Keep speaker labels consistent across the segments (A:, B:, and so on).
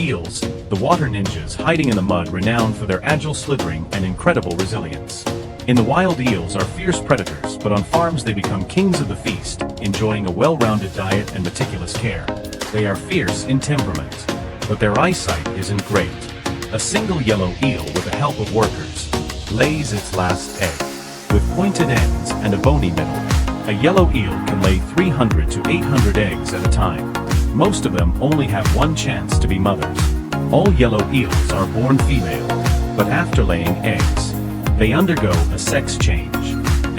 A: eels, the water ninjas hiding in the mud renowned for their agile slithering and incredible resilience. In the wild, eels are fierce predators, but on farms they become kings of the feast, enjoying a well-rounded diet and meticulous care. They are fierce in temperament, but their eyesight isn't great. A single yellow eel, with the help of workers, lays its last egg. With pointed ends and a bony middle, a yellow eel can lay 300 to 800 eggs at a time. Most of them only have one chance to be mothers. All yellow eels are born female, but after laying eggs, they undergo a sex change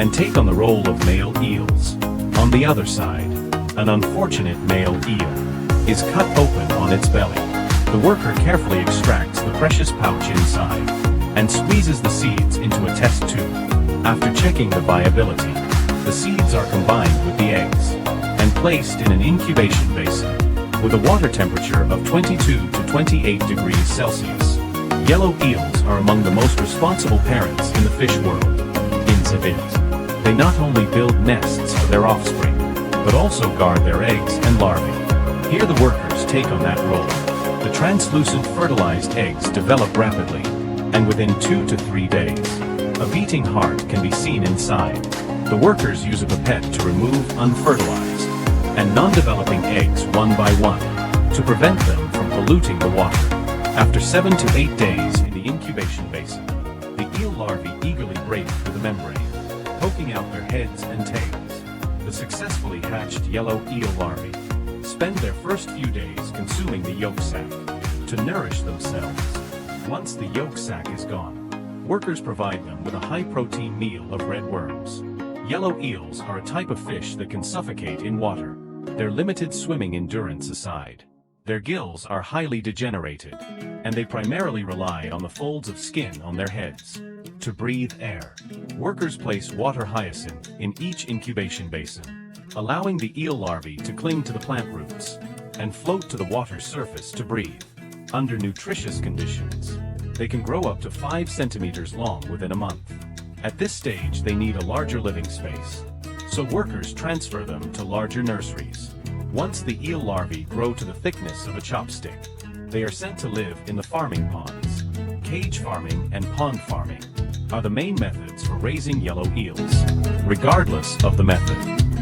A: and take on the role of male eels. On the other side, an unfortunate male eel is cut open on its belly. The worker carefully extracts the precious pouch inside and squeezes the seeds into a test tube. After checking the viability, the seeds are combined with the eggs and placed in an incubation basin with a water temperature of 22 to 28 degrees Celsius. Yellow eels are among the most responsible parents in the fish world. In Zavit, they not only build nests for their offspring, but also guard their eggs and larvae. Here the workers take on that role. The translucent fertilized eggs develop rapidly, and within 2 to 3 days, a beating heart can be seen inside. The workers use a pipette to remove unfertilized and non-developing eggs one by one to prevent them from polluting the water. After 7 to 8 days in the incubation basin, the eel larvae eagerly break through the membrane, poking out their heads and tails. The successfully hatched yellow eel larvae spend their first few days consuming the yolk sac to nourish themselves. Once the yolk sac is gone, workers provide them with a high-protein meal of red worms. Yellow eels are a type of fish that can suffocate in water, their limited swimming endurance aside. Their gills are highly degenerated, and they primarily rely on the folds of skin on their heads to breathe air. Workers place water hyacinth in each incubation basin, allowing the eel larvae to cling to the plant roots and float to the water's surface to breathe. Under nutritious conditions, they can grow up to 5 centimeters long within a month. At this stage, they need a larger living space, so workers transfer them to larger nurseries. Once the eel larvae grow to the thickness of a chopstick, they are sent to live in the farming ponds. Cage farming and pond farming are the main methods for raising yellow eels. Regardless of the method,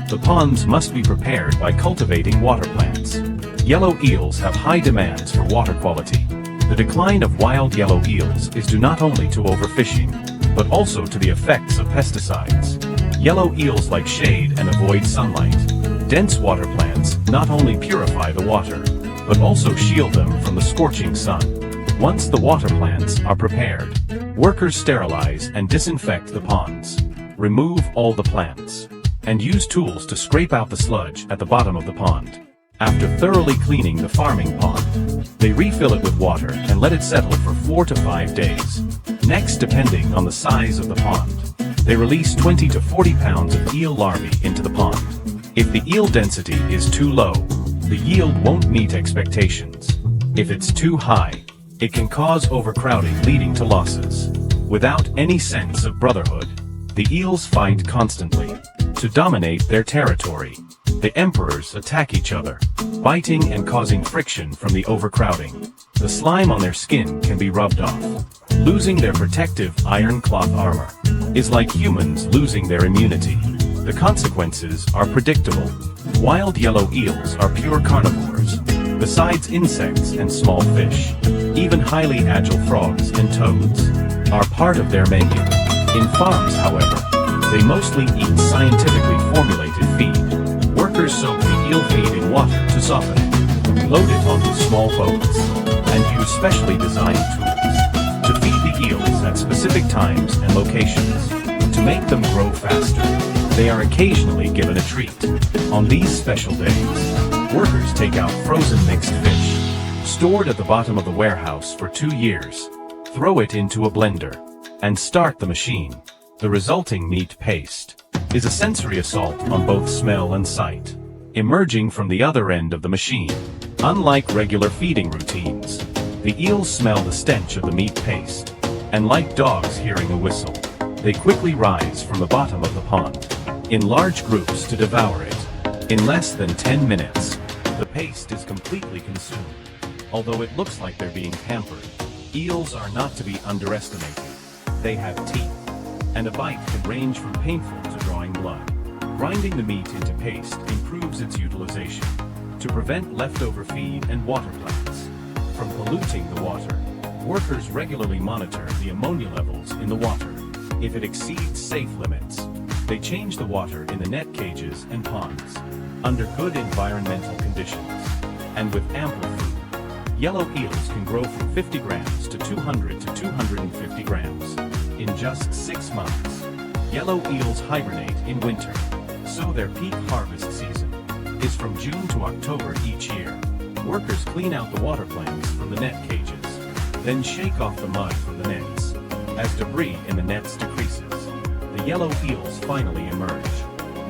A: the ponds must be prepared by cultivating water plants. Yellow eels have high demands for water quality. The decline of wild yellow eels is due not only to overfishing, but also to the effects of pesticides. Yellow eels like shade and avoid sunlight. Dense water plants not only purify the water, but also shield them from the scorching sun. Once the water plants are prepared, workers sterilize and disinfect the ponds, remove all the plants, and use tools to scrape out the sludge at the bottom of the pond. After thoroughly cleaning the farming pond, they refill it with water and let it settle for 4 to 5 days. Next, depending on the size of the pond, they release 20 to 40 pounds of eel larvae into the pond. If the eel density is too low, the yield won't meet expectations. If it's too high, it can cause overcrowding, leading to losses. Without any sense of brotherhood, the eels fight constantly to dominate their territory. The emperors attack each other, biting and causing friction from the overcrowding. The slime on their skin can be rubbed off. Losing their protective iron cloth armor is like humans losing their immunity. The consequences are predictable. Wild yellow eels are pure carnivores. Besides insects and small fish, even highly agile frogs and toads are part of their menu. In farms, however, they mostly eat scientifically formulated feed. Workers soak the eel feed in water to soften it, load it onto small boats, and use specially designed tools to feed the eels at specific times and locations. To make them grow faster, they are occasionally given a treat. On these special days, workers take out frozen mixed fish, stored at the bottom of the warehouse for 2 years, throw it into a blender, and start the machine. The resulting meat paste is a sensory assault on both smell and sight. Emerging from the other end of the machine, unlike regular feeding routines, the eels smell the stench of the meat paste, and like dogs hearing a whistle, they quickly rise from the bottom of the pond in large groups to devour it. In less than 10 minutes, the paste is completely consumed. Although it looks like they're being pampered, eels are not to be underestimated. They have teeth, and a bite can range from painful to drawing blood. Grinding the meat into paste improves its utilization to prevent leftover feed and water plants from polluting the water. Workers regularly monitor the ammonia levels in the water. If it exceeds safe limits, they change the water in the net cages and ponds under good environmental conditions and with ample food. Yellow eels can grow from 50 grams to 200 to 250 grams in just 6 months. Yellow eels hibernate in winter, so their peak harvest season is from June to October each year. Workers clean out the water plants from the net cages, then shake off the mud from the nets. As debris in the nets decreases, the yellow eels finally emerge,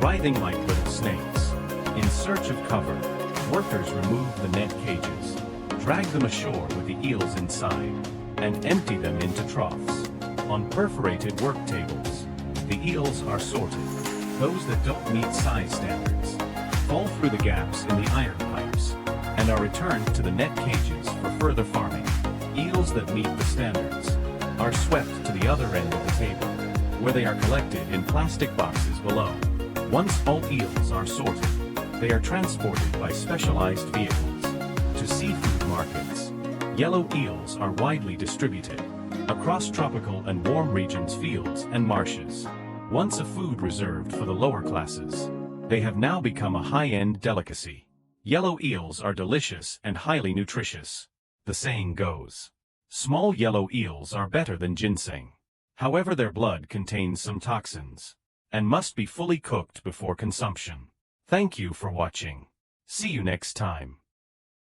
A: writhing like little snakes. In search of cover, workers remove the net cages, drag them ashore with the eels inside, and empty them into troughs. On perforated work tables, the eels are sorted. Those that don't meet size standards fall through the gaps in the iron pipes and are returned to the net cages for further farming. Eels that meet the standards are swept to the other end of the table, where they are collected in plastic boxes below. Once all eels are sorted, they are transported by specialized vehicles to seafood markets. Yellow eels are widely distributed across tropical and warm regions, fields, and marshes. Once a food reserved for the lower classes, they have now become a high-end delicacy. Yellow eels are delicious and highly nutritious. The saying goes, small yellow eels are better than ginseng. However, their blood contains some toxins and must be fully cooked before consumption. Thank you for watching. See you next time.